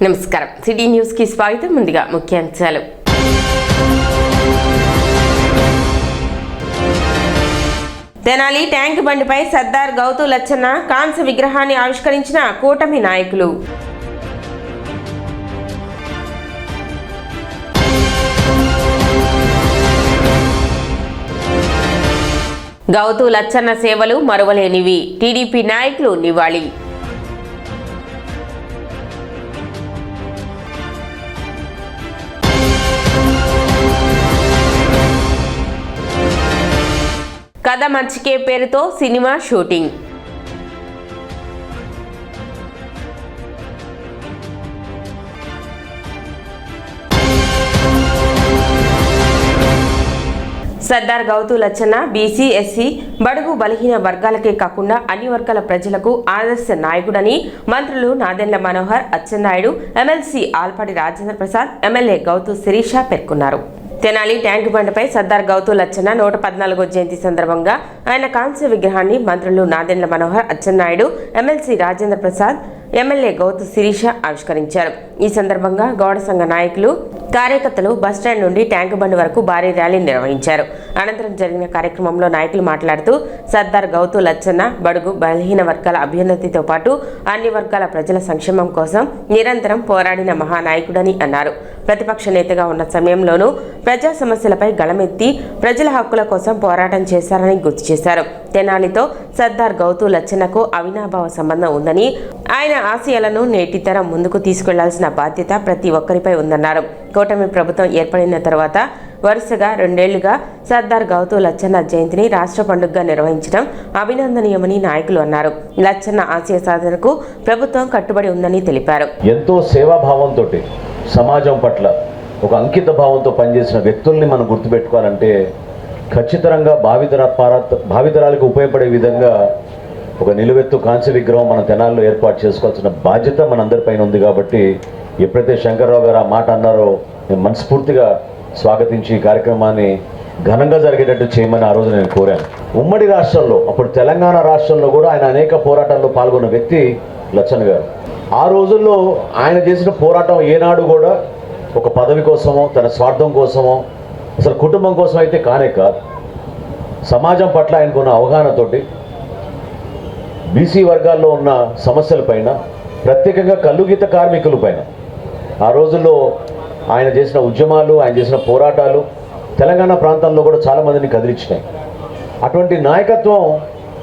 నమస్కారం. City news కి స్వాగతం. ముందుగా ముఖ్యాంశాలు. తెనాలి ట్యాంక్ బండిపై సర్దార్ గౌతు లచ్చన్న కాంస్య విగ్రహాన్ని ఆవిష్కరించిన కూటమి నాయకులు. గౌతు లచ్చన్న సేవలు మరువలేనివి, టీడీపీ నాయకులు నివాళి. కథ మంచికే పేరుతో cinema shooting. Sardar Gouthu Latchanna BC, SC, బడుగు బలహీన వర్గాలకే కాకుండా అన్ని వర్గాల ప్రజలకు ఆదర్శ నాయకుడని మంత్రులు నాదెండ్ల మనోహర్, అచ్చెన్నాయుడు, ఎమ్మెల్సీ ఆల్పాటి రాజేంద్ర ప్రసాద్, ఎమ్మెల్యే గౌతు శిరీష పేర్కొన్నారు. తెనాలి ట్యాంక్ బండిపై సర్దార్ గౌతు లచ్చన్న 114వ జయంతి సందర్భంగా ఆయన కాంస్య విగ్రహాన్ని మంత్రులు నాదెండ్ల మనోహర్, అచ్చెన్నాయుడు, ఎమ్మెల్సీ రాజేంద్ర ప్రసాద్, ఎమ్మెల్యే గౌతు శిరీష ఆవిష్కరించారు. ఈ సందర్భంగా గౌడ సంఘ నాయకులు, కార్యకర్తలు బస్టాండ్ నుండి ట్యాంక్ బండి వరకు భారీ ర్యాలీ నిర్వహించారు. అనంతరం జరిగిన కార్యక్రమంలో నాయకులు మాట్లాడుతూ సర్దార్ గౌతు లచ్చన్న బడుగు బలహీన వర్గాల అభ్యున్నతితో పాటు అన్ని వర్గాల ప్రజల సంక్షేమం కోసం నిరంతరం పోరాడిన మహానాయకుడని అన్నారు. ప్రతిపక్ష నేతగా ఉన్న సమయంలోనూ ప్రజా సమస్యలపై గళమెత్తి ప్రజల హక్కుల కోసం పోరాటం చేశారని గుర్తు చేశారు. తెనాలితో సర్దార్ గౌతు లచ్చన్నకు అవినాభావ సంబంధం ఉందని, ఆయన ఆశయాలను నేటి తరం ముందుకు తీసుకెళ్లాల్సిన బాధ్యత ప్రతి ఒక్కరిపై ఉందన్నారు. కూటమి ప్రభుత్వం ఏర్పడిన తర్వాత వరుసగా 2 ఏళ్లుగా సర్దార్ గౌతు లచ్చన్న జయంతిని రాష్ట్ర పండుగగా నిర్వహించడం అభినందనీయమని నాయకులు అన్నారు. లచ్చన్న ఆశయ సాధనకు ప్రభుత్వం కట్టుబడి ఉందని తెలిపారు. ఎంతో సేవాభావంతో సమాజం పట్ల ఒక అంకిత భావంతో పనిచేసిన వ్యక్తుల్ని మనం గుర్తుపెట్టుకోవాలంటే ఖచ్చితంగా భావితరాలకు ఉపయోగపడే విధంగా ఒక నిలువెత్తు కాంస్య విగ్రహం మన తెనాల్లో ఏర్పాటు చేసుకోవాల్సిన బాధ్యత మనందరిపైన ఉంది. కాబట్టి ఎప్పుడైతే శంకర్రావు గారు ఆ మాట అన్నారో నేను మనస్ఫూర్తిగా స్వాగతించి ఈ కార్యక్రమాన్ని ఘనంగా జరిగేటట్టు చేయమని ఆ రోజు నేను కోరాను. ఉమ్మడి రాష్ట్రంలో, అప్పుడు తెలంగాణ రాష్ట్రంలో కూడా ఆయన అనేక పోరాటాల్లో పాల్గొన్న వ్యక్తి లచ్చన్న గారు. ఆ రోజుల్లో ఆయన చేసిన పోరాటం ఏనాడు కూడా ఒక పదవి కోసమో తన స్వార్థం కోసమో అసలు కుటుంబం కోసం అయితే కానే కాదు. సమాజం పట్ల ఆయనకున్న అవగాహనతోటి బీసీ వర్గాల్లో ఉన్న సమస్యలపైన, ప్రత్యేకంగా కల్లుగీత కార్మికుల పైన ఆ రోజుల్లో ఆయన చేసిన ఉద్యమాలు, ఆయన చేసిన పోరాటాలు తెలంగాణ ప్రాంతంలో కూడా చాలామందిని కదిలించినాయి. అటువంటి నాయకత్వం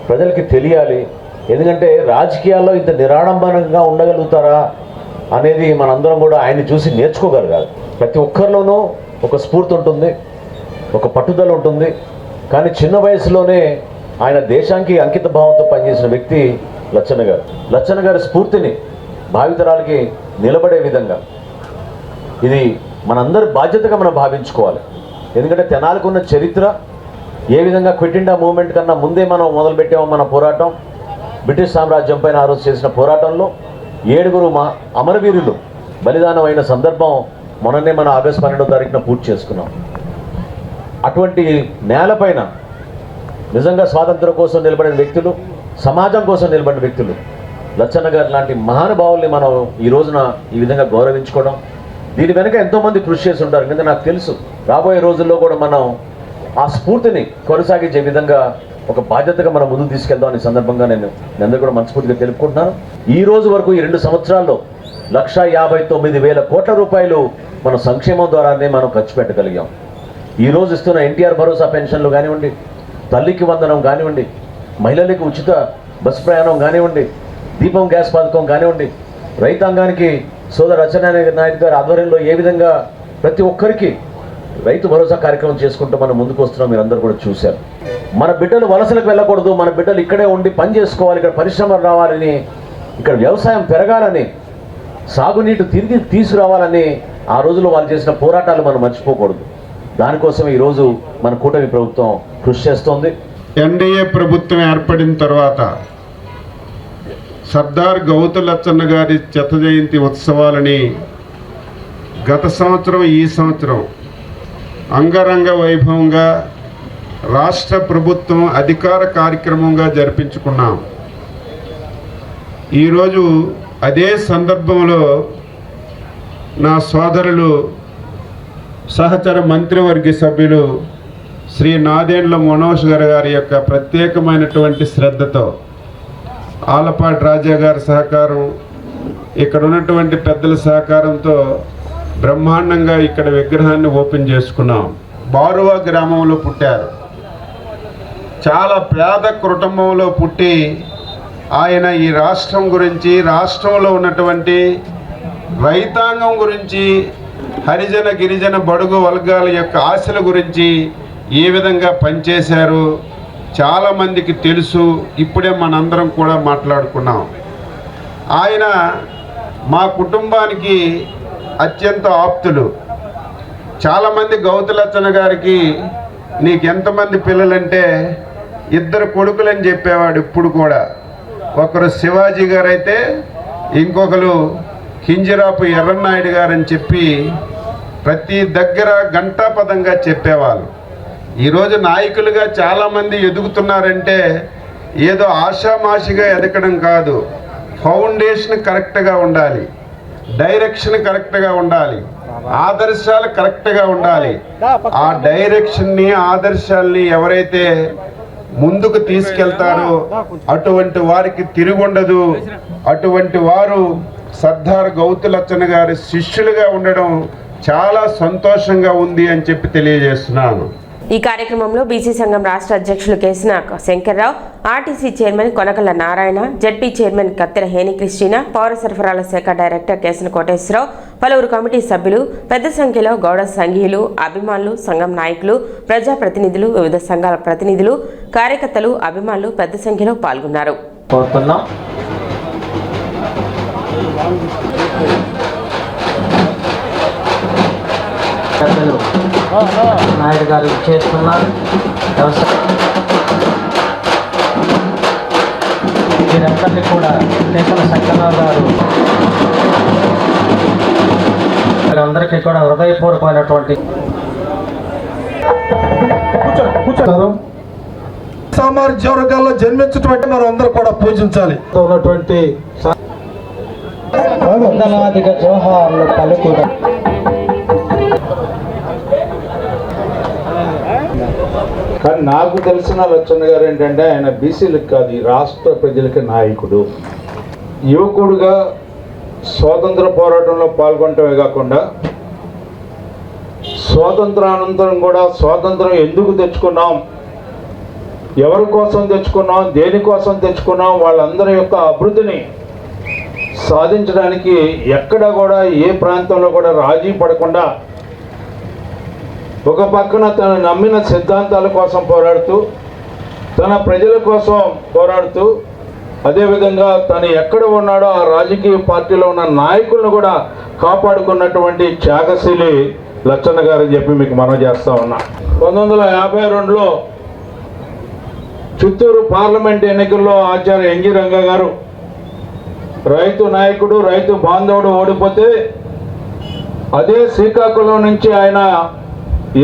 ప్రజలకి తెలియాలి. ఎందుకంటే రాజకీయాల్లో ఇంత నిరాడంబరంగా ఉండగలుగుతారా అనేది మనందరం కూడా ఆయన్ని చూసి నేర్చుకోగలగాలి. ప్రతి ఒక్కరిలోనూ ఒక స్ఫూర్తి ఉంటుంది, ఒక పట్టుదల ఉంటుంది. కానీ చిన్న వయసులోనే ఆయన దేశానికి అంకిత భావంతో పనిచేసిన వ్యక్తి లచ్చన్న గారు. లచ్చన్న గారి స్ఫూర్తిని భావితరాలకి నిలబడే విధంగా ఇది మనందరి బాధ్యతగా మనం భావించుకోవాలి. ఎందుకంటే తెనాలికి ఉన్న చరిత్ర ఏ విధంగా క్విట్ ఇండియా మూవ్మెంట్ కన్నా ముందే మనం మొదలుపెట్టామో మన పోరాటం, బ్రిటిష్ సామ్రాజ్యం పైన ఆ రోజు చేసిన పోరాటంలో 7 అమరవీరులు బలిదానం అయిన సందర్భం మొన్ననే మనం ఆగస్టు 12వ తారీఖున పూర్తి చేసుకున్నాం. అటువంటి నేలపైన నిజంగా స్వాతంత్రం కోసం నిలబడిన వ్యక్తులు, సమాజం కోసం నిలబడిన వ్యక్తులు లచ్చన్న గారు లాంటి మహానుభావుల్ని మనం ఈ రోజున ఈ విధంగా గౌరవించుకోవడం, దీని వెనుక ఎంతోమంది కృషి చేసి ఉంటారు. ఎందుకంటే నాకు తెలుసు రాబోయే రోజుల్లో కూడా మనం ఆ స్ఫూర్తిని కొనసాగించే విధంగా ఒక బాధ్యతగా మనం ముందుకు తీసుకెళ్దాం అనే సందర్భంగా నేను అందరూ కూడా మనస్ఫూర్తిగా తెలుపుకుంటున్నాను. ఈ రోజు వరకు ఈ 2 సంవత్సరాల్లో 1,59,000 కోట్ల రూపాయలు మన సంక్షేమం ద్వారానే మనం ఖర్చు పెట్టగలిగాం. ఈ రోజు ఇస్తున్న ఎన్టీఆర్ భరోసా పెన్షన్లు కానివ్వండి, తల్లికి వందనం కానివ్వండి, మహిళలకు ఉచిత బస్సు ప్రయాణం కానివ్వండి, దీపం గ్యాస్ పథకం కానివ్వండి, రైతాంగానికి సోదరు అచ్చెన్నాయుడు గారి ఆధ్వర్యంలో ఏ విధంగా ప్రతి ఒక్కరికి రైతు భరోసా కార్యక్రమం చేసుకుంటూ మనం ముందుకు వస్తున్నాం. మీరందరూ కూడా చూశారు. మన బిడ్డలు వలసలకు వెళ్ళకూడదు, మన బిడ్డలు ఇక్కడే ఉండి పని చేసుకోవాలి, ఇక్కడ పరిశ్రమలు రావాలని, ఇక్కడ వ్యవసాయం పెరగాలని, సాగునీటి తిరిగి తీసుకురావాలని ఆ రోజుల్లో వాళ్ళు చేసిన పోరాటాలు మనం మర్చిపోకూడదు. దానికోసం ఈరోజు మన కూటమి ప్రభుత్వం కృషి చేస్తోంది. ఎన్డీఏ ప్రభుత్వం ఏర్పడిన తర్వాత సర్దార్ గౌతు లచ్చన్న గారి శత జయంతి ఉత్సవాలని గత సంవత్సరం, ఈ సంవత్సరం అంగరంగ వైభవంగా రాష్ట్ర ప్రభుత్వం అధికార కార్యక్రమంగా జరిపించుకున్నాం. ఈరోజు అదే సందర్భంలో నా సోదరులు సహచర మంత్రివర్గ సభ్యులు శ్రీ నాదెండ్ల మనోజ్ గారి యొక్క ప్రత్యేకమైనటువంటి శ్రద్ధతో, ఆలపాటి రాజా గారి సహకారం, ఇక్కడ ఉన్నటువంటి పెద్దల సహకారంతో బ్రహ్మాండంగా ఇక్కడ విగ్రహాన్ని ఓపెన్ చేసుకున్నాం. బారువా గ్రామంలో పుట్టారు. చాలా పేద కుటుంబంలో పుట్టి ఆయన ఈ రాష్ట్రం గురించి, రాష్ట్రంలో ఉన్నటువంటి రైతాంగం గురించి, హరిజన గిరిజన బడుగు వర్గాల యొక్క ఆశల గురించి ఏ విధంగా పనిచేశారు చాలామందికి తెలుసు. ఇప్పుడే మనందరం కూడా మాట్లాడుకున్నాం. ఆయన మా కుటుంబానికి అత్యంత ఆప్తులు. చాలామంది గౌతులచ్చన్న గారికి నీకు ఎంతమంది పిల్లలంటే 2 కొడుకులని చెప్పేవాడు. ఇప్పుడు కూడా ఒకరు శివాజీ గారు అయితే ఇంకొకరు కింజరాపు ఎర్రన్నాయుడు గారని చెప్పి ప్రతి దగ్గర గంటాపదంగా చెప్పేవాళ్ళు. ఈరోజు నాయకులుగా చాలామంది ఎదుగుతున్నారంటే ఏదో ఆషామాషిగా ఎదగడం కాదు. ఫౌండేషన్ కరెక్ట్గా ఉండాలి, డైరెక్షన్ కరెక్ట్గా ఉండాలి, ఆదర్శాలు కరెక్ట్గా ఉండాలి. ఆ డైరెక్షన్ని, ఆదర్శాల్ని ఎవరైతే ముందుకు తీసుకెళ్తారో అటువంటి వారికి తిరుగుండదు. అటువంటి వారు సర్దార్ గౌతులచ్చన్న గారి శిష్యులుగా ఉండడం చాలా సంతోషంగా ఉంది అని చెప్పి తెలియజేస్తున్నాను. ఈ కార్యక్రమంలో బీసీ సంఘం రాష్ట్ర అధ్యక్షులు Kesina Shankarrao, RTC chairman Konakala Narayana, ZP chairman Kattera Heni Christina, పౌర సరఫరాల శాఖ డైరెక్టర్ కేసిన కోటేశ్వరరావు, పలువురు కమిటీ సభ్యులు, పెద్ద సంఖ్యలో గౌడ సంఘీయులు, అభిమానులు, సంఘం నాయకులు, ప్రజాప్రతినిధులు, వివిధ సంఘాల ప్రతినిధులు, కార్యకర్తలు, అభిమానులు పెద్ద సంఖ్యలో పాల్గొన్నారు. నాయుడు గారు చేస్తున్నారు. వీరందరినీ కూడా కేకల శంకరరావు గారు వీరందరికీ కూడా హృదయపూర్వకమైనటువంటి సామాజిక వర్గాల్లో జన్మించినటువంటి మనం అందరూ కూడా పూజించాలి. ఉన్నటువంటి వందలాదిగా జోహార్లు పలుకుగా కానీ నాకు తెలిసిన లచ్చన్న గారు ఏంటంటే ఆయన బీసీలకు కాదు, ఈ రాష్ట్ర ప్రజలకి నాయకుడు. యువకుడుగా స్వాతంత్ర పోరాటంలో పాల్గొనటమే కాకుండా స్వాతంత్రానంతరం కూడా స్వాతంత్రం ఎందుకు తెచ్చుకున్నాం, ఎవరి కోసం తెచ్చుకున్నాం, దేనికోసం తెచ్చుకున్నాం, వాళ్ళందరి యొక్క అభివృద్ధిని సాధించడానికి ఎక్కడ కూడా ఏ ప్రాంతంలో కూడా రాజీ పడకుండా ఒక పక్కన తను నమ్మిన సిద్ధాంతాల కోసం పోరాడుతూ, తన ప్రజల కోసం పోరాడుతూ, అదేవిధంగా తను ఎక్కడ ఉన్నాడో ఆ రాజకీయ పార్టీలో ఉన్న నాయకులను కూడా కాపాడుకున్నటువంటి త్యాగశీలి లచ్చన్న గారు అని చెప్పి మీకు మనం చేస్తా ఉన్నా. 1952లో చిత్తూరు పార్లమెంట్ ఎన్నికల్లో ఆచార్య ఎంజి రంగా గారు రైతు నాయకుడు, రైతు బాంధవుడు ఓడిపోతే అదే శ్రీకాకుళం నుంచి ఆయన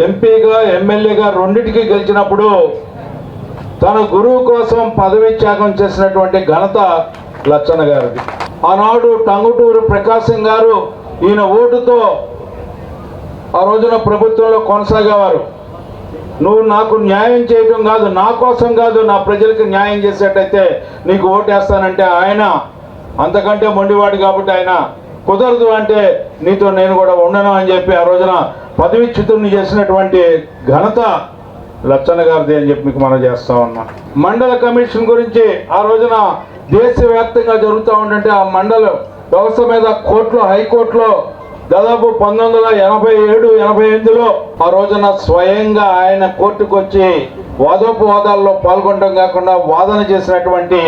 ఎంపీగా, ఎమ్మెల్యేగా రెండింటికి గెలిచినప్పుడు తన గురువు కోసం పదవి త్యాగం చేసినటువంటి ఘనత లచ్చన్న గారిది. ఆనాడు టంగుటూరు ప్రకాశం గారు ఈయన ఓటుతో ఆ రోజున ప్రభుత్వంలో కొనసాగేవారు. నువ్వు నాకు న్యాయం చేయటం కాదు, నా కోసం కాదు, నా ప్రజలకు న్యాయం చేసేటైతే నీకు ఓటేస్తానంటే ఆయన అంతకంటే మొండివాడు కాబట్టి ఆయన కుదరదు అంటే నీతో నేను కూడా ఉండను అని చెప్పి ఆ రోజున పదవిచ్యుతుని చేసినటువంటి ఘనత లచ్చన్న గారిది అని చెప్పి మీకు మనం చేస్తా ఉన్నాం. మండల కమిషన్ గురించి ఆ రోజున దేశవ్యాప్తంగా జరుగుతూ ఉంటే ఆ మండల వ్యవస్థ మీద కోర్టులో, హైకోర్టులో దాదాపు 1987-88లో ఆ రోజున స్వయంగా ఆయన కోర్టుకు వచ్చి వాదోపవాదాల్లో పాల్గొనడం కాకుండా వాదన చేసినటువంటి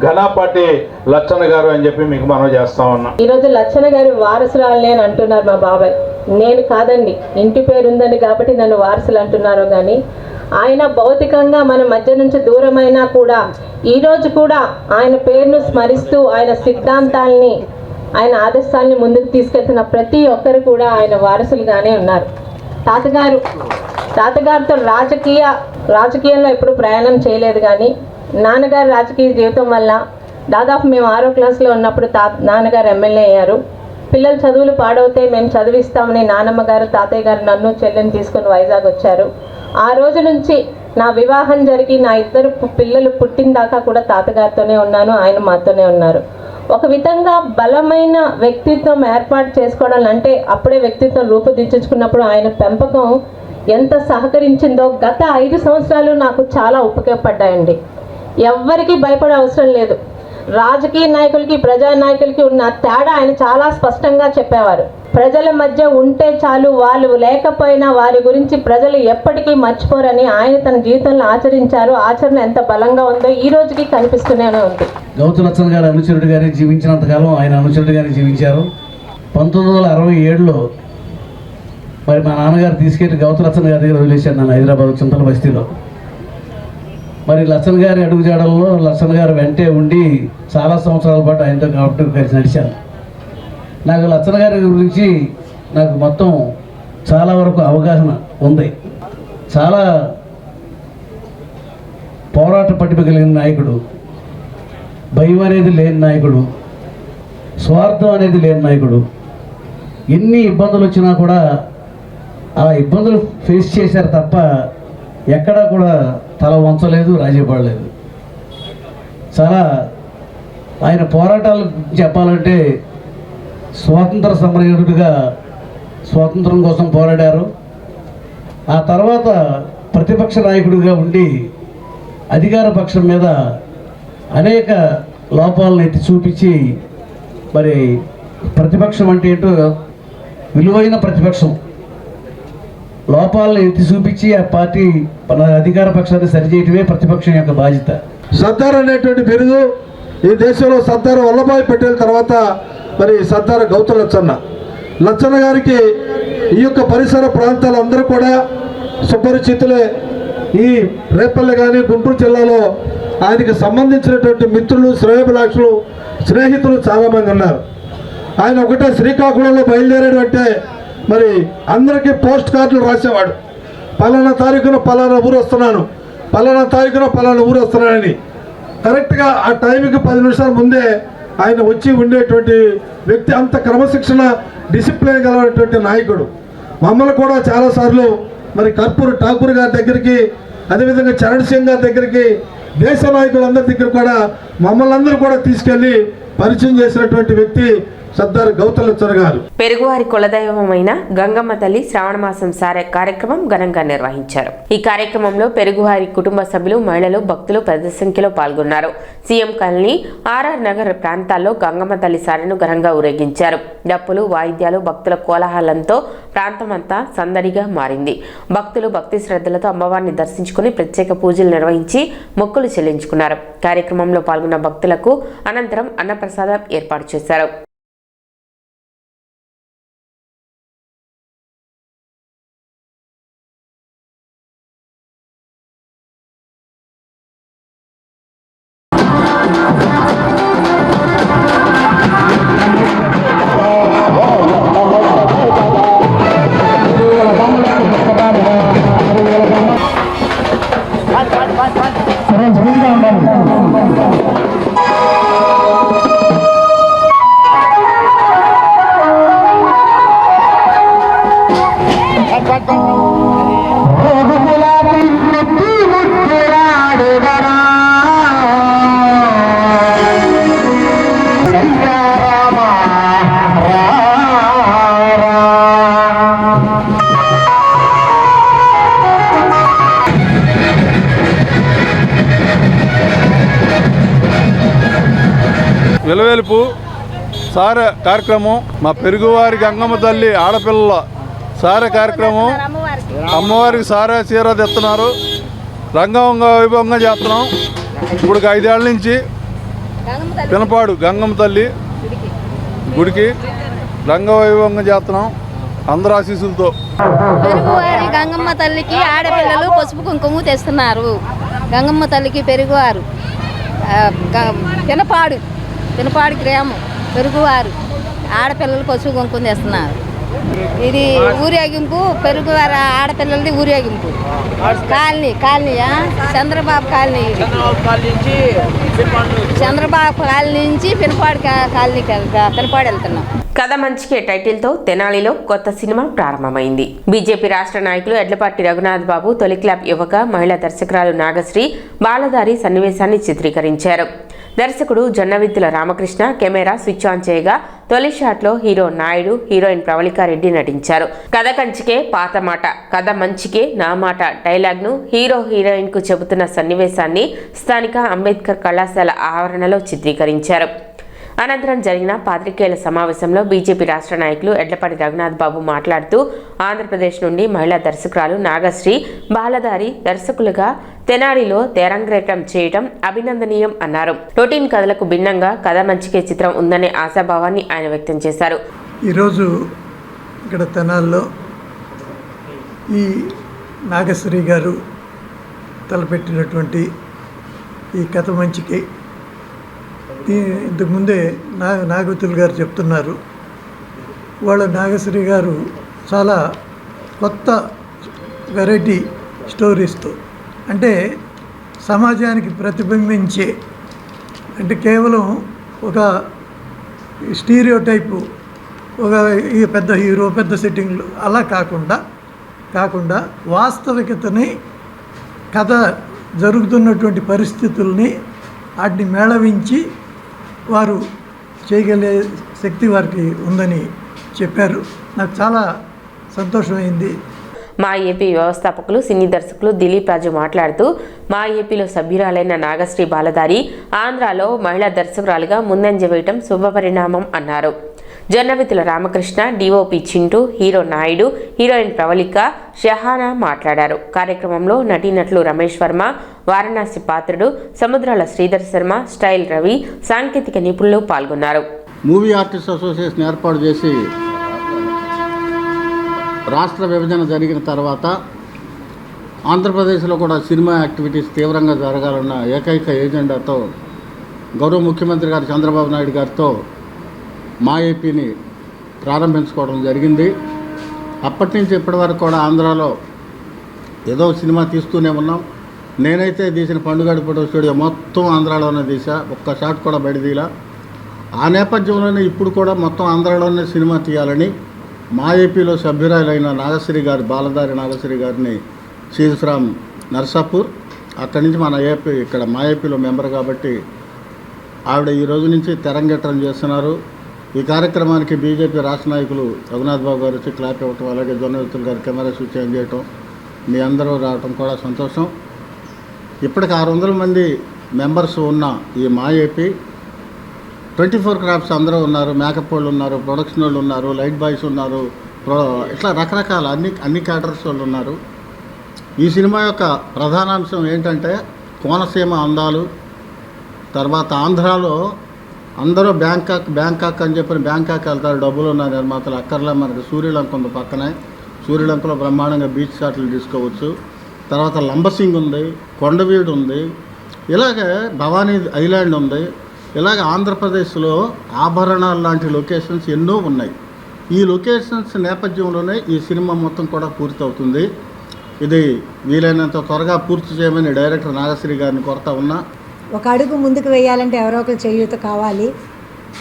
ఘనపాటి లచ్చన్న గారు అని చెప్పి మీకు మనం చేస్తా ఉన్నాం. ఈరోజు లచ్చన్న గారి వారసురాలు నేను అంటున్నారు మా బాబాయ్. నేను కాదండి, ఇంటి పేరు ఉందండి కాబట్టి నన్ను వారసులు అంటున్నారు. కానీ ఆయన భౌతికంగా మన మధ్య నుంచి దూరమైనా కూడా ఈరోజు కూడా ఆయన పేరును స్మరిస్తూ ఆయన సిద్ధాంతాలని, ఆయన ఆదర్శాలని ముందుకు తీసుకెళ్తున్న ప్రతి ఒక్కరు కూడా ఆయన వారసులుగానే ఉన్నారు. తాతగారితో రాజకీయంలో ఎప్పుడు ప్రయాణం చేయలేదు. కానీ నాన్నగారు రాజకీయ జీవితం వల్ల దాదాపు మేము 6వ క్లాస్లో ఉన్నప్పుడు నాన్నగారు ఎమ్మెల్యే అయ్యారు. పిల్లల చదువులు పాడవుతే మేము చదివిస్తామని నానమ్మ గారు తాతయ్య గారు నన్ను చెల్లెని తీసుకొని వైజాగ్ వచ్చారు. ఆ రోజు నుంచి నా వివాహం జరిగి నా ఇద్దరు పిల్లలు పుట్టిన దాకా కూడా తాతగారితోనే ఉన్నాను, ఆయన మాతోనే ఉన్నారు. ఒక విధంగా బలమైన వ్యక్తిత్వం ఏర్పాటు చేసుకోవడం అంటే అప్పుడే వ్యక్తిత్వం రూపుదిద్దుకున్నప్పుడు ఆయన పెంపకం ఎంత సహకరించిందో గత 5 సంవత్సరాలు నాకు చాలా ఉపయోగపడ్డాయండి. ఎవ్వరికీ భయపడే అవసరం లేదు. రాజకీయ నాయకులకి ప్రజానాయకులకి ఉన్న తేడా ఆయన చాలా స్పష్టంగా చెప్పేవారు. ప్రజల మధ్య ఉంటే చాలు, వాళ్ళు లేకపోయినా వారి గురించి ప్రజలు ఎప్పటికీ మర్చిపోరని ఆయన తన జీవితంలో ఆచరించారు. ఆచరణ ఎంత బలంగా ఉందో ఈ రోజుకి కనిపిస్తూనే ఉంది. గౌతు లచ్చన్ గారి అనుచరుడిగానే జీవించినంతకాలం ఆయన అనుచరుడిగానే జీవించారు. 1967లో మరి మా నాన్నగారు తీసుకెళ్లి గౌతు లచ్చన్ గారి దగ్గర వదిలేశారు నన్ను హైదరాబాద్ చింతల బస్తీలో. మరి లచ్చన్ గారి అడుగుజాడల్లో లచ్చన్ గారు వెంటే ఉండి చాలా సంవత్సరాల పాటు ఆయనతో కాబట్టి కలిసి నడిచాను. నాకు లచ్చన్ గారి గురించి నాకు మొత్తం చాలా వరకు అవగాహన ఉంది. చాలా పోరాట పటిమ కలిగిన నాయకుడు, భయం అనేది లేని నాయకుడు, స్వార్థం అనేది లేని నాయకుడు. ఎన్ని ఇబ్బందులు వచ్చినా కూడా ఆ ఇబ్బందులు ఫేస్ చేశారు తప్ప ఎక్కడా కూడా తల వంచలేదు, రాజీ పడలేదు. చాలా ఆయన పోరాటాలు చెప్పాలంటే స్వాతంత్ర సమరయోధుడిగా స్వాతంత్రం కోసం పోరాడారు. ఆ తర్వాత ప్రతిపక్ష నాయకుడిగా ఉండి అధికార పక్షం మీద అనేక లోపాలను ఎత్తి చూపించి మరి ప్రతిపక్షం అంటే ఏంటో విలువైన ప్రతిపక్షం లోపాలను ఎత్తి చూపించి ఆ పార్టీ అధికార పక్షాన్ని సరిచేయటమే ప్రతిపక్షం యొక్క బాధ్యత. సర్దార్ అనేటువంటి బిరుదు ఈ దేశంలో సర్దార్ వల్లభాయ్ పటేల్ తర్వాత మరి సర్దార్ గౌతు లచ్చన్న గారికి ఈ యొక్క పరిసర ప్రాంతాలందరూ కూడా సుపరిచితులే. ఈ రేపల్లి కానీ గుంటూరు జిల్లాలో ఆయనకి సంబంధించినటువంటి మిత్రులు, శ్రేయోభిలాషులు, స్నేహితులు చాలామంది ఉన్నారు. ఆయన ఒకటే శ్రీకాకుళంలో బయలుదేరాడు అంటే మరి అందరికీ పోస్ట్ కార్డులు రాసేవాడు. పలానా తారీఖున పలానా ఊరు వస్తున్నాను, పలానా తారీఖున పలానా ఊరు వస్తున్నానని కరెక్ట్గా ఆ టైంకి 10 నిమిషాల ముందే ఆయన వచ్చి ఉండేటువంటి వ్యక్తి. అంత క్రమశిక్షణ, డిసిప్లిన్ కలిగినటువంటి నాయకుడు. మమ్మల్ని కూడా చాలాసార్లు మరి కర్పూర్ ఠాకూర్ గారి దగ్గరికి, అదేవిధంగా చరణ్ సింగ్ గారి దగ్గరికి, దేశ నాయకులందరి దగ్గర కూడా మమ్మల్ని అందరూ కూడా తీసుకెళ్లి పరిచయం చేసినటువంటి వ్యక్తి సర్దార్ గౌతు లచ్చన్న గారు. పెరుగువారి కులదైవమైన గంగమ్మ తల్లి శ్రావణ మాసం సారే కార్యక్రమం ఘనంగా నిర్వహించారు. ఈ కార్యక్రమంలో పెరుగువారి కుటుంబ సభ్యులు, మహిళలు, భక్తులు పెద్ద సంఖ్యలో పాల్గొన్నారు. సీఎం కాలనీ, ఆర్ఆర్ నగర్ ప్రాంతాల్లో గంగమ్మ తల్లి సారెను ఘనంగా ఊరేగించారు. డప్పులు, వాయిద్యాలు, భక్తుల కోలాహలంతో ప్రాంతమంతా సందడిగా మారింది. భక్తులు భక్తి శ్రద్ధలతో అమ్మవారిని దర్శించుకుని ప్రత్యేక పూజలు నిర్వహించి మొక్కులు చెల్లించుకున్నారు. కార్యక్రమంలో పాల్గొన్న భక్తులకు అనంతరం అన్నప్రసాదం ఏర్పాటు చేశారు. వెలువెలుపు సారె కార్యక్రమం, మా పెరుగువారి గంగమ్మ తల్లి ఆడపిల్లల సారె కార్యక్రమం. అమ్మవారికి సారె చీర తెస్తున్నారు, రంగంగా వైభవంగా చేస్తున్నాం. ఇప్పుడు 5 ఏళ్ళ నుంచి పినపాడు గంగమ్మ తల్లి గుడికి రంగవైభవంగా చేస్తున్నాం అందరూ ఆశీస్సులతో. పెరుగువారి గంగమ్మ తల్లికి ఆడపిల్లలు పసుపు కుంకుమ తెస్తున్నారు. గంగమ్మ తల్లికి పెరుగువారు పినపాడు గ్రామం పెరుగువారు ఆడపిల్లలు పసుపు కుంకుమ తెస్తున్నారు. ఇది ఊరేగింపు, పెరుగువారు ఆడపిల్లలది ఊరేగింపు. కాలనీయా చంద్రబాబు కాలనీ, చంద్రబాబు కాలనీ నుంచి పినపాడు కాలనీకి పినపాడు వెళ్తున్నాం. కథ మంచికే టైటిల్తో తెనాలిలో కొత్త సినిమా ప్రారంభమైంది. బీజేపీ రాష్ట్ర నాయకులు ఎడ్లపాటి రఘునాథ్ బాబు తొలి క్లాప్ యువక మహిళా దర్శకురాలు నాగశ్రీ బాలదారి సన్నివేశాన్ని చిత్రీకరించారు. దర్శకుడు Jonnavithula Ramakrishna camera switch on చేయగా తొలి షాట్లో హీరో నాయుడు, హీరోయిన్ ప్రవళికారెడ్డి నటించారు. కథ కంచికే పాత మాట, కథ మంచికే నా మాట డైలాగ్ను హీరో హీరోయిన్ కు చెబుతున్న సన్నివేశాన్ని స్థానిక అంబేద్కర్ కళాశాల ఆవరణలో చిత్రీకరించారు. అనంతరం జరిగిన పాత్రికేయుల సమావేశంలో బీజేపీ రాష్ట్ర నాయకులు ఎడ్లపాటి రఘునాథ్ బాబు మాట్లాడుతూ ఆంధ్రప్రదేశ్ నుండి మహిళా దర్శకురాలు నాగశ్రీ బాలదారి దర్శకులుగా తెనాలిలో తెరంగేట్రం చేయడం అభినందనీయం అన్నారు. రొటీన్ కథలకు భిన్నంగా కథ మంచికే చిత్రం ఉందనే ఆశాభావాన్ని ఆయన వ్యక్తం చేశారు. ఈరోజు ఇక్కడ తెనాల్లో ఈ నాగశ్రీ గారు తలపెట్టినటువంటి ఈ కథ మంచికి ఇంతకుముందే నాగవతులు గారు చెప్తున్నారు. వాళ్ళ నాగశ్రీ గారు చాలా కొత్త వెరైటీ స్టోరీస్తో, అంటే సమాజానికి ప్రతిబింబించే, అంటే కేవలం ఒక స్టీరియో టైపు, ఒక ఈ పెద్ద హీరో పెద్ద సెట్టింగ్లు అలా కాకుండా వాస్తవికతని, కథ జరుగుతున్నటువంటి పరిస్థితుల్ని వాటిని మేళవించి వారు చేయగలిగే శక్తి వారికి ఉందని చెప్పారు. నాకు చాలా సంతోషమైంది. మా ఏపీ వ్యవస్థాపకులు సినీ దర్శకులు దిలీప్ రాజు మాట్లాడుతూ మా ఏపీలో సభ్యురాలైన నాగశ్రీ బాలదారి ఆంధ్రాలో మహిళా దర్శకురాలుగా ముందంజ వేయటం శుభపరిణామం అన్నారు. Jonnavithula Ramakrishna, DOP Chintu, hero Naidu, heroine Pravallika, Shahana మాట్లాడారు. కార్యక్రమంలో నటీనటులు రమేష్ వర్మ, వారణాసి పాత్రుడు, సముద్రాల శ్రీధర్ శర్మ, స్టైల్ రవి, సాంకేతిక నిపుణులు పాల్గొన్నారు. మూవీ ఆర్టిస్ట్ అసోసియేషన్ ఏర్పాటు చేసి రాష్ట్ర విభజన జరిగిన తర్వాత ఆంధ్రప్రదేశ్లో కూడా సినిమా యాక్టివిటీస్ తీవ్రంగా జరగాలన్న ఏకైక ఎజెండాతో గౌరవ ముఖ్యమంత్రి గారు చంద్రబాబు నాయుడు గారితో మా ఏపీని ప్రారంభించుకోవడం జరిగింది. అప్పటి నుంచి ఇప్పటి వరకు కూడా ఆంధ్రాలో ఏదో సినిమా తీస్తూనే ఉన్నాం. నేనైతే తీసిన పండుగడి ఫోటో స్టూడియో మొత్తం ఆంధ్రాలోనే తీసా, ఒక్క షాట్ కూడా బయటదీలా. ఆ నేపథ్యంలోనే ఇప్పుడు కూడా మొత్తం ఆంధ్రాలోనే సినిమా తీయాలని మా ఏపీలో సభ్యురాలైన నాగశ్రీ గారు, బాలదారి నాగశ్రీ గారిని, షీజ్ ఫ్రమ్ నర్సాపూర్, అక్కడి నుంచి మన ఏపీ ఇక్కడ మా ఏపీలో మెంబర్ కాబట్టి ఆవిడ ఈ రోజు నుంచి తెరంగేట్రం చేస్తున్నారు. ఈ కార్యక్రమానికి బీజేపీ రాష్ట్ర నాయకులు రఘునాథ్ బాబు గారు వచ్చి క్లాప్ ఇవ్వటం, అలాగే జొన్నవిత్తుల గారు కెమెరా స్విచ్ ఆన్ చేయటం, మీ అందరూ రావటం కూడా సంతోషం. ఇప్పటికి 600 మంది మెంబర్స్ ఉన్న ఈ మా ఏపీ 24 క్రాఫ్ట్స్ అందరూ ఉన్నారు. మేకప్ వాళ్ళు ఉన్నారు, ప్రొడక్షన్ వాళ్ళు ఉన్నారు, లైట్ బాయ్స్ ఉన్నారు, ఇట్లా రకరకాల అన్ని క్యాటర్స్ వాళ్ళు ఉన్నారు. ఈ సినిమా యొక్క ప్రధానాంశం ఏంటంటే కోనసీమ అందాలు. తర్వాత ఆంధ్రాలో అందరూ బ్యాంకాక్ అని చెప్పి బ్యాంకాక్ వెళ్తారు, డబ్బులు ఉన్న నిర్మాతలు. అక్కర్లా మనకి సూర్యలంక ఉంది పక్కనే, సూర్యలంకలో బ్రహ్మాండంగా బీచ్ షాట్లు తీసుకోవచ్చు. తర్వాత లంబసింగ్ ఉంది, కొండవీడు ఉంది, ఇలాగే భవానీ ఐలాండ్ ఉంది. ఇలాగ ఆంధ్రప్రదేశ్లో ఆభరణాలు లాంటి లొకేషన్స్ ఎన్నో ఉన్నాయి. ఈ లొకేషన్స్ నేపథ్యంలోనే ఈ సినిమా మొత్తం కూడా పూర్తవుతుంది. ఇది వీలైనంత త్వరగా పూర్తి చేయమని డైరెక్టర్ నాగశ్రీ గారిని కోరుతా ఉన్నా. ఒక అడుగు ముందుకు వేయాలంటే ఎవరో ఒకరు చేయూత కావాలి.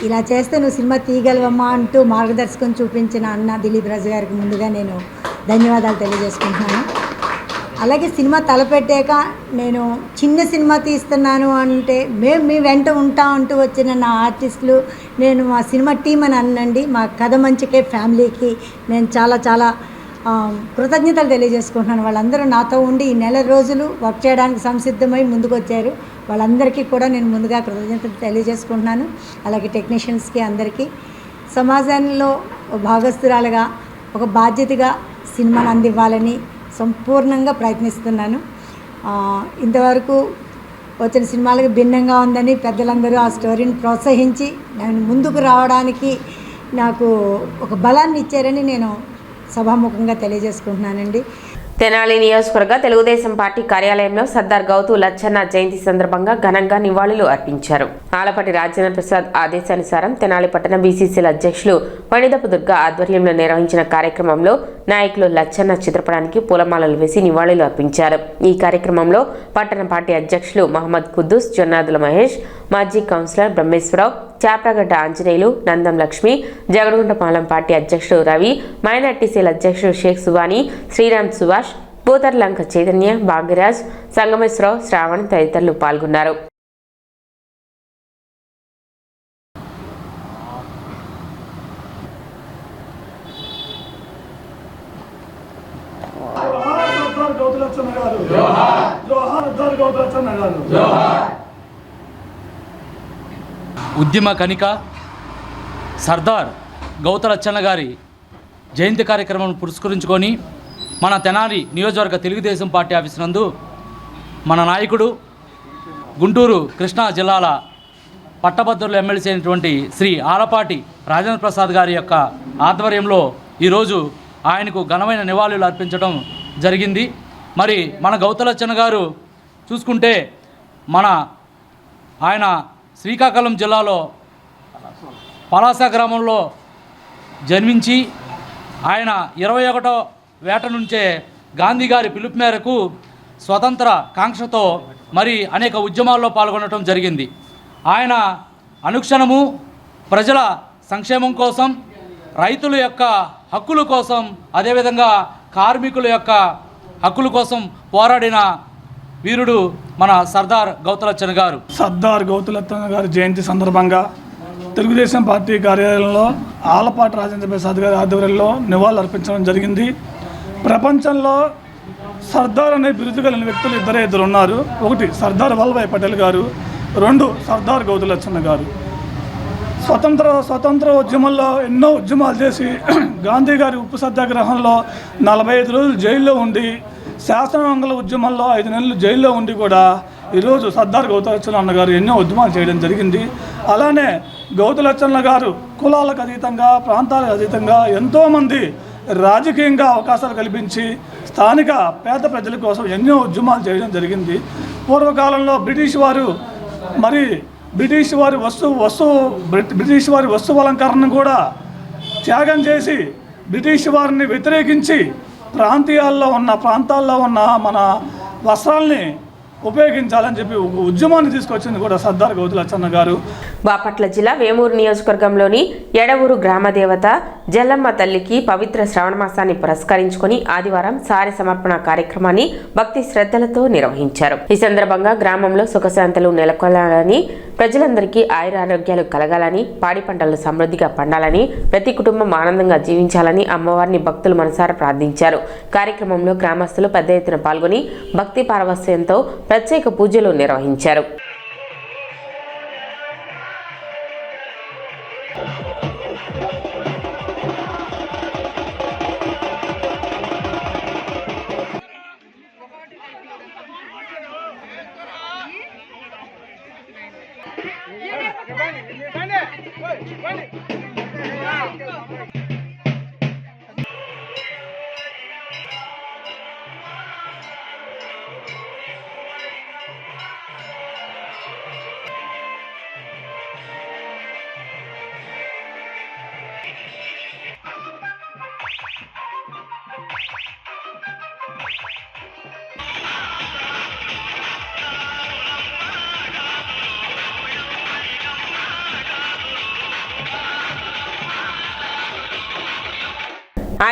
ఇలా చేస్తే నువ్వు సినిమా తీయగలవమ్మా అంటూ మార్గదర్శకం చూపించిన అన్న దిలీప్ రాజు గారికి ముందుగా నేను ధన్యవాదాలు తెలియజేసుకుంటున్నాను. అలాగే సినిమా తలపెట్టాక నేను చిన్న సినిమా తీస్తున్నాను అంటే మేము మీ వెంట ఉంటా అంటూ వచ్చిన నా ఆర్టిస్టులు, నేను మా సినిమా టీం అని అనండి, మా కథ మంచికే ఫ్యామిలీకి నేను చాలా చాలా కృతజ్ఞతలు తెలియజేసుకుంటున్నాను. వాళ్ళందరూ నాతో ఉండి ఈ నెల రోజులు వర్క్ చేయడానికి సంసిద్ధమై ముందుకు వచ్చారు. వాళ్ళందరికీ కూడా నేను ముందుగా కృతజ్ఞతలు తెలియజేసుకుంటున్నాను. అలాగే టెక్నీషియన్స్కి అందరికీ సమాజంలో భాగస్థురాలుగా ఒక బాధ్యతగా సినిమాను అందివ్వాలని సంపూర్ణంగా ప్రయత్నిస్తున్నాను. ఇంతవరకు వచ్చిన సినిమాలకు భిన్నంగా ఉందని పెద్దలందరూ ఆ స్టోరీని ప్రోత్సహించి నేను ముందుకు రావడానికి నాకు ఒక బలాన్ని ఇచ్చారని నేను సభాముఖంగా తెలియజేసుకుంటున్నానండి. తెనాలి నియోజకవర్గ తెలుగుదేశం పార్టీ కార్యాలయంలో సర్దార్ గౌతు లచ్చన్న జయంతి సందర్భంగా ఘనంగా నివాళులు అర్పించారు. ఆలపాటి రాజేంద్ర ప్రసాద్ ఆదేశానుసారం తెనాలి పట్టణ బీసీసీల అధ్యక్షులు వణిదపు దుర్గ ఆధ్వర్యంలో నిర్వహించిన కార్యక్రమంలో నాయకులు లచ్చన్న చిత్రపటానికి పూలమాలలు వేసి నివాళులు అర్పించారు. ఈ కార్యక్రమంలో పట్టణ పార్టీ అధ్యక్షులు మహమ్మద్ కుద్దూస్, జొన్నాదుల మహేష్, మాజీ కౌన్సిలర్ బ్రహ్మేశ్వరరావు, చాప్రగడ్డ ఆంజనేయులు, నందం లక్ష్మి, జగడగుంటపాలెం పార్టీ అధ్యక్షుడు రవి, మైనార్టీ సెల్ అధ్యక్షుడు షేక్ సువాని, శ్రీరామ్ సుభాష్, పూతర్లంక చైతన్య, భాగ్యరాజ్, సంగమేశ్వరరావు, శ్రావణ్ తదితరులు పాల్గొన్నారు. ఉద్యమ కనిక సర్దార్ గౌతలచ్చన్న గారి జయంతి కార్యక్రమం పురస్కరించుకొని మన తెనాలి నియోజకవర్గ తెలుగుదేశం పార్టీ ఆఫీస్ నందు మన నాయకుడు గుంటూరు కృష్ణా జిల్లాల పట్టభద్రులు ఎమ్మెల్సీ అయినటువంటి శ్రీ ఆలపాటి రాజేంద్ర ప్రసాద్ గారి యొక్క ఆధ్వర్యంలో ఈరోజు ఆయనకు ఘనమైన నివాళులు అర్పించడం జరిగింది. మరి మన గౌతలచ్చన్న గారు చూసుకుంటే ఆయన శ్రీకాకుళం జిల్లాలో పలాస గ్రామంలో జన్మించి ఆయన 21వ ఏట నుంచే గాంధీ గారి పిలుపు మేరకు స్వతంత్ర కాంక్షతో మరి అనేక ఉద్యమాల్లో పాల్గొనడం జరిగింది. ఆయన అనుక్షణము ప్రజల సంక్షేమం కోసం, రైతుల యొక్క హక్కుల కోసం, అదేవిధంగా కార్మికుల యొక్క హక్కుల కోసం పోరాడిన వీరుడు మన సర్దార్ గౌతలచ్చన్న గారు. సర్దార్ గౌతలచ్చన్న గారి జయంతి సందర్భంగా తెలుగుదేశం పార్టీ కార్యాలయంలో ఆలపాటి రాజేంద్ర ప్రసాద్ గారి ఆధ్వర్యంలో నివాళులు అర్పించడం జరిగింది. ప్రపంచంలో సర్దార్ అనే బిరుదు కలిగిన వ్యక్తులు ఇద్దరు ఉన్నారు. ఒకటి సర్దార్ వల్లభాయ్ పటేల్ గారు, 2 సర్దార్ గౌతలచ్చన్న గారు. స్వతంత్ర ఉద్యమంలో ఎన్నో ఉద్యమాలు చేసి గాంధీ గారి ఉప్పు సత్యాగ్రహంలో 45 రోజులు జైల్లో ఉండి, శాసనమంగళ ఉద్యమంలో 5 నెలలు జైల్లో ఉండి కూడా ఈరోజు సర్దార్ గౌతలచ్చన్న గారు ఎన్నో ఉద్యమాలు చేయడం జరిగింది. అలానే గౌతలచ్చన్న గారు కులాలకు అతీతంగా, ప్రాంతాలకు అతీతంగా ఎంతోమంది రాజకీయంగా అవకాశాలు కల్పించి స్థానిక పేద ప్రజల కోసం ఎన్నో ఉద్యమాలు చేయడం జరిగింది. పూర్వకాలంలో బ్రిటిష్ వారి వస్తు అలంకరణను కూడా త్యాగం చేసి బ్రిటిష్ వారిని వ్యతిరేకించి ప్రాంతాల్లో ఉన్న మన వస్త్రాల్ని ఉపయోగించాలని చెప్పి ఉద్యమాన్ని తీసుకొచ్చింది కూడా సర్దార్ గౌతలచ్చన్న గారు. బాపట్ల జిల్లా వేమూరు నియోజకవర్గంలోని ఎడవూరు గ్రామదేవత జల్లమ్మ తల్లికి పవిత్ర శ్రావణమాసాన్ని పురస్కరించుకొని ఆదివారం సారి సమర్పణ కార్యక్రమాన్ని భక్తి శ్రద్ధలతో నిర్వహించారు. ఈ సందర్భంగా గ్రామంలో సుఖశాంతులు నెలకొల్లాలని, ప్రజలందరికీ ఆయురారోగ్యాలు కలగాలని, పాడి పంటలు సమృద్ధిగా పండాలని, ప్రతి కుటుంబం ఆనందంగా జీవించాలని అమ్మవారిని భక్తులు మనసారా ప్రార్థించారు. కార్యక్రమంలో గ్రామస్తులు పెద్ద ఎత్తున పాల్గొని భక్తి పారవస్యంతో ప్రత్యేక పూజలు నిర్వహించారు.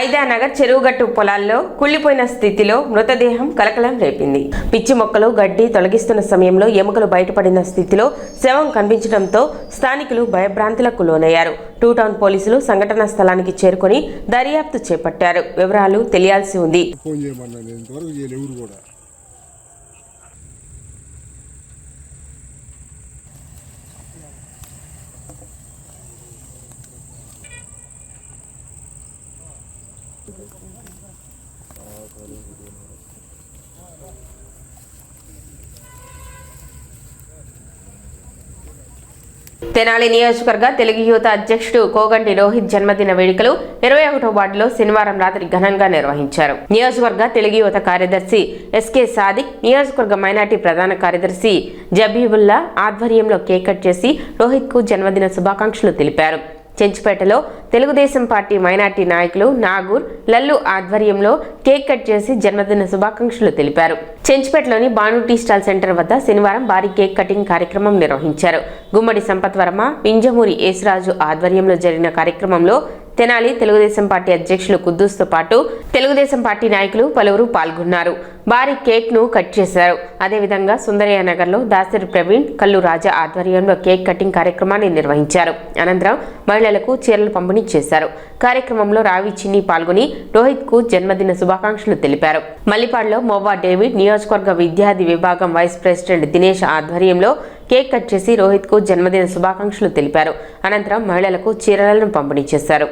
ఐదానగర్ చెరువుగట్టు పొలాల్లో కుళ్లిపోయిన స్థితిలో మృతదేహం కలకలం రేపింది. పిచ్చి మొక్కలు, గడ్డి తొలగిస్తున్న సమయంలో ఎముకలు బయటపడిన స్థితిలో శవం కనిపించడంతో స్థానికులు భయభ్రాంతులకు లోనయ్యారు. 2 టౌన్ పోలీసులు సంఘటనా స్థలానికి చేరుకొని దర్యాప్తు చేపట్టారు. వివరాలు తెలియాల్సి ఉంది. తెనాలి నియోజకవర్గ తెలుగు యువత అధ్యక్షుడు కోగంటి రోహిత్ జన్మదిన వేడుకలు 21వ వార్డులో శనివారం రాత్రి ఘనంగా నిర్వహించారు. నియోజకవర్గ తెలుగు యువత కార్యదర్శి ఎస్కే సాదిక్, నియోజకవర్గ మైనార్టీ ప్రధాన కార్యదర్శి జబీబుల్లా ఆధ్వర్యంలో కేక్ కట్ చేసి రోహిత్ కు జన్మదిన శుభాకాంక్షలు తెలిపారు. చెంచుపేటలో తెలుగుదేశం పార్టీ మైనార్టీ నాయకులు నాగూర్ లల్లు ఆధ్వర్యంలో కేక్ కట్ చేసి జన్మదిన శుభాకాంక్షలు తెలిపారు. చెంచుపేటలోని బాను టీ స్టాల్ సెంటర్ వద్ద శనివారం భారీ కేక్ కటింగ్ కార్యక్రమం నిర్వహించారు. గుమ్మడి సంపత్ వర్మ, పింజమూరి యేసురాజు ఆధ్వర్యంలో జరిగిన కార్యక్రమంలో తెనాలి తెలుగుదేశం పార్టీ అధ్యక్షులు కుద్దూస్తో పాటు తెలుగుదేశం పార్టీ నాయకులు పలువురు పాల్గొన్నారు. భారీ కేక్ ను కట్ చేశారు. అదేవిధంగా సుందరయ్య నగర్ లో దాసరి ప్రవీణ్, కల్లు రాజా ఆధ్వర్యంలో కేక్ కటింగ్ కార్యక్రమాన్ని నిర్వహించారు. అనంతరం మహిళలకు చీరలు పంపిణీ చేశారు. కార్యక్రమంలో రావి చిన్ని పాల్గొని రోహిత్ కు జన్మదిన శుభాకాంక్షలు తెలిపారు. మల్లిపాడులో మోవా డేవిడ్ నియోజకవర్గ విద్యార్థి విభాగం వైస్ ప్రెసిడెంట్ దినేష్ ఆధ్వర్యంలో కేక్ కట్ చేసి రోహిత్ కు జన్మదిన శుభాకాంక్షలు తెలిపారు. అనంతరం మహిళలకు చీరలను పంపిణీ చేశారు.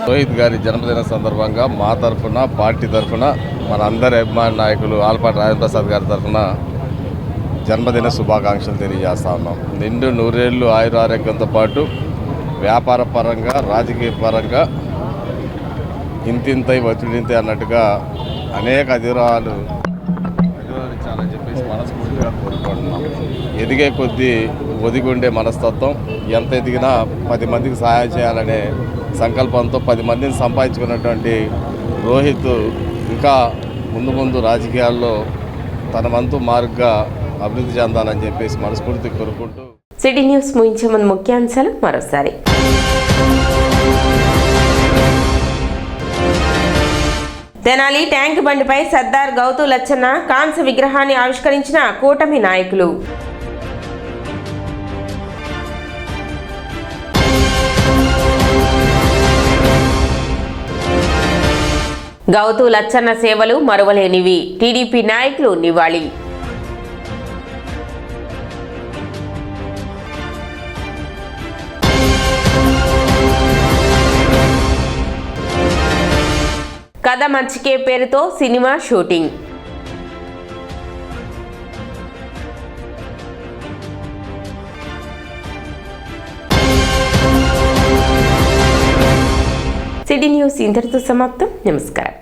రోహిత్ గారి జన్మదిన సందర్భంగా మా తరఫున పార్టీ తరఫున మన అందరి అభిమాన నాయకులు ఆలపాటి రాజప్రసాద్ గారి తరఫున జన్మదిన శుభాకాంక్షలు తెలియజేస్తా ఉన్నాం. నిండు నూరేళ్లు ఆయురారోగ్యంతో పాటు వ్యాపార పరంగా రాజకీయ పరంగా ఇంతింతై ఒత్తిడింతే అన్నట్టుగా అనేక అధిరాలించాలని చెప్పేసి మనస్ఫూర్తిగా కోరుకుంటున్నాం. ఎదిగే కొద్దీ ఒదిగుండే మనస్తత్వం, ఎంత ఎదిగినా 10 మందికి సహాయం చేయాలనే సంకల్పంతో 10 మందిని సంపాదించుకున్నటువంటి రోహిత్ ఇంకా ముందు రాజకీయాల్లో తన వంతు మార్గంగా అభివృద్ధి చెందాలని చెప్పేసి మనస్ఫూర్తి కోరుకుంటూ సిటీ న్యూస్ ముగించే ముందు ముఖ్యాంశాలు మరోసారి. తెనాలి ట్యాంక్ బండిపై సర్దార్ గౌతు లచ్చన్న కాంస్య విగ్రహాన్ని ఆవిష్కరించిన కూటమి నాయకులు. గౌతు లచ్చన్న సేవలు మరువలేనివి, టీడీపీ నాయకులు నివాళి. కథ మంచికే పేరుతో సినిమా షూటింగ్. సిటీ న్యూస్ ఇంతటితో సమాప్తం. నమస్కారం.